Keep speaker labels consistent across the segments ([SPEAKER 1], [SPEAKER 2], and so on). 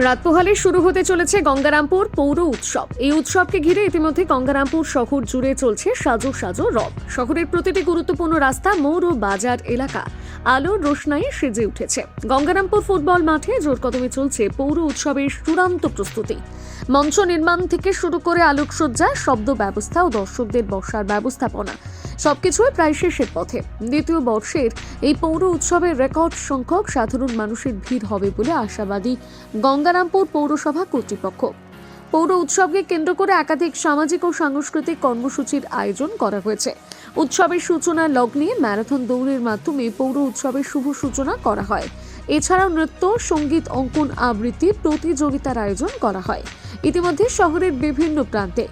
[SPEAKER 1] রাত পোহালে শুরু হতে চলেছে গঙ্গারামপুর পৌর উৎসব। এই উৎসবকে ঘিরে ইতিমধ্যে গঙ্গারামপুর শহর জুড়ে চলছে সাজো সাজো রব। শহরের প্রতিটি গুরুত্বপূর্ণ রাস্তা, মোড় ও বাজার এলাকা আলোর রোশনাই সেজে উঠেছে। গঙ্গারামপুর ফুটবল মাঠে জোর কদমে চলছে পৌর উৎসবের চূড়ান্ত প্রস্তুতি। মঞ্চ নির্মাণ থেকে শুরু করে আলোকসজ্জা, শব্দ ব্যবস্থা ও দর্শকদের বসার ব্যবস্থাপনা সবকিছুই প্রায় শেষের পথে। দ্বিতীয় বর্ষের এই পৌর উৎসবের রেকর্ড সংখ্যক সাধারণ মানুষের ভিড় হবে বলে আশাবাদী গঙ্গারামপুর পৌরসভা কর্তৃপক্ষ। পৌর উৎসবকে কেন্দ্র করে একাধিক সামাজিক ও সাংস্কৃতিক কর্মসূচির আয়োজন করা হয়েছে। উৎসবের সূচনা লগ্নে ম্যারাথন দৌড়ের মাধ্যমে পৌর উৎসবের শুভ সূচনা করা হয়। এছাড়াও নৃত্য, সঙ্গীত, অঙ্কন আবৃত্তি প্রতিযোগিতার আয়োজন করা হয়। ইতিমধ্যে শহরের বিভিন্ন প্রান্তে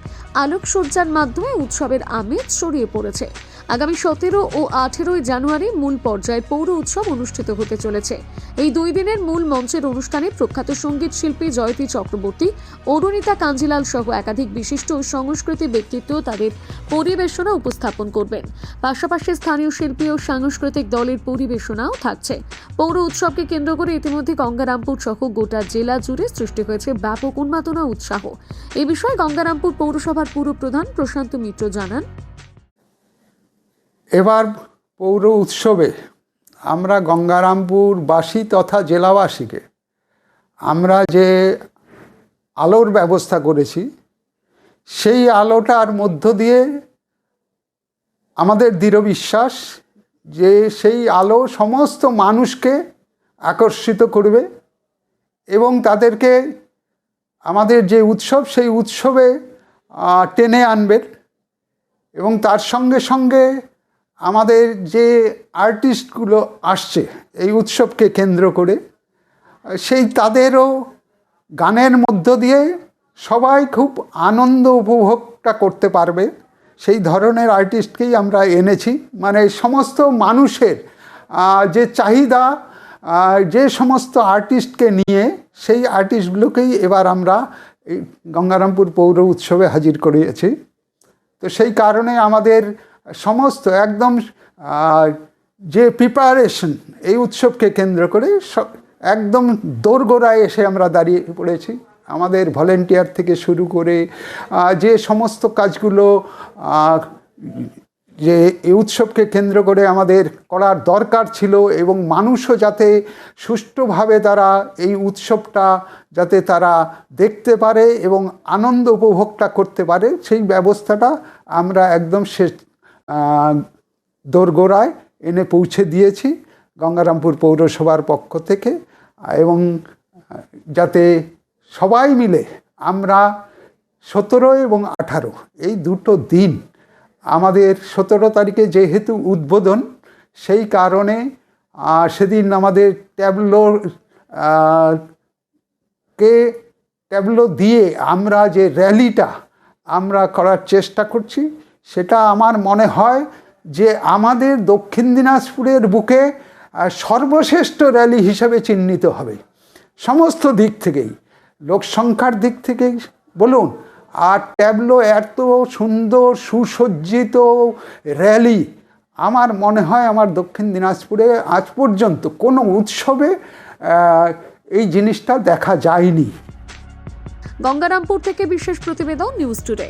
[SPEAKER 1] আলোকসজ্জার মাধ্যমে উৎসবের আমেজ ছড়িয়ে পড়েছে। আগামী 17 ও 18 জানুয়ারি মূল পর্যায়ে পৌর উৎসব অনুষ্ঠিত হতে চলেছে। এই 2 দিনের মূল মঞ্চের অনুষ্ঠানে প্রখ্যাত সঙ্গীত শিল্পী জয়তী চক্রবর্তী, অরুণিতা কাঞ্জিলাল সহ একাধিক বিশিষ্ট সংস্কৃতি ব্যক্তিত্ব তাদের পরিবেশনা উপস্থাপন করবেন। পাশাপাশি স্থানীয় শিল্পী ও সাংস্কৃতিক দলের পরিবেশনাও থাকছে। পৌর উৎসবকে কেন্দ্র করে ইতিমধ্যে গঙ্গারামপুর সহ গোটা জেলা জুড়ে সৃষ্টি হয়েছে ব্যাপক উন্মাদনা উৎসাহ। এই বিষয়ে গঙ্গারামপুর পৌরসভার পুরপ্রধান প্রশান্ত মিত্র জানান,
[SPEAKER 2] এবার পৌর উৎসবে আমরা গঙ্গারামপুরবাসী তথা জেলাবাসীকে আমরা যে আলোর ব্যবস্থা করেছি, সেই আলোটার মধ্য দিয়ে আমাদের দৃঢ় বিশ্বাস যে সেই আলো সমস্ত মানুষকে আকর্ষিত করবে এবং তাদেরকে আমাদের যে উৎসব সেই উৎসবে টেনে আনবে। এবং তার সঙ্গে সঙ্গে আমাদের যে আর্টিস্টগুলো আসছে এই উৎসবকে কেন্দ্র করে, সেই তাদেরও গানের মধ্য দিয়ে সবাই খুব আনন্দ উপভোগটা করতে পারবে, সেই ধরনের আর্টিস্টকেই আমরা এনেছি। মানে সমস্ত মানুষের যে চাহিদা, যে সমস্ত আর্টিস্টকে নিয়ে সেই আর্টিস্টগুলোকেই এবার আমরা এই গঙ্গারামপুর পৌর উৎসবে হাজির করিয়েছি। তো সেই কারণে আমাদের সমস্ত একদম যে প্রিপারেশন এই উৎসবকে কেন্দ্র করে একদম দোরগোড়ায় এসে আমরা দাঁড়িয়ে পড়েছি। আমাদের ভলেন্টিয়ার থেকে শুরু করে যে সমস্ত কাজগুলো যে এই উৎসবকে কেন্দ্র করে আমাদের করার দরকার ছিল এবং মানুষও যাতে সুষ্ঠুভাবে তারা এই উৎসবটা যাতে তারা দেখতে পারে এবং আনন্দ উপভোগটা করতে পারে, সেই ব্যবস্থাটা আমরা একদম শেষ দোরগোড়ায় এনে পৌঁছে দিয়েছি গঙ্গারামপুর পৌরসভার পক্ষ থেকে। এবং যাতে সবাই মিলে আমরা 17 এবং 18 এই দুটো দিন, আমাদের 17 তারিখে যেহেতু উদ্বোধন, সেই কারণে সেদিন আমাদের ট্যাবলো দিয়ে আমরা যে র্যালিটা আমরা করার চেষ্টা করছি, সেটা আমার মনে হয় যে আমাদের দক্ষিণ দিনাজপুরের বুকে সর্বশ্রেষ্ঠ র্যালি হিসেবে চিহ্নিত হবে। সমস্ত দিক থেকেই, লোকসংখ্যার দিক থেকেই বলুন, আর ট্যাবলো এত সুন্দর সুসজ্জিত র্যালি আমার মনে হয় আমার দক্ষিণ দিনাজপুরে আজ পর্যন্ত কোনো উৎসবে এই জিনিসটা দেখা যায়নি।
[SPEAKER 1] গঙ্গারামপুর থেকে বিশেষ প্রতিবেদন, নিউজ টুডে।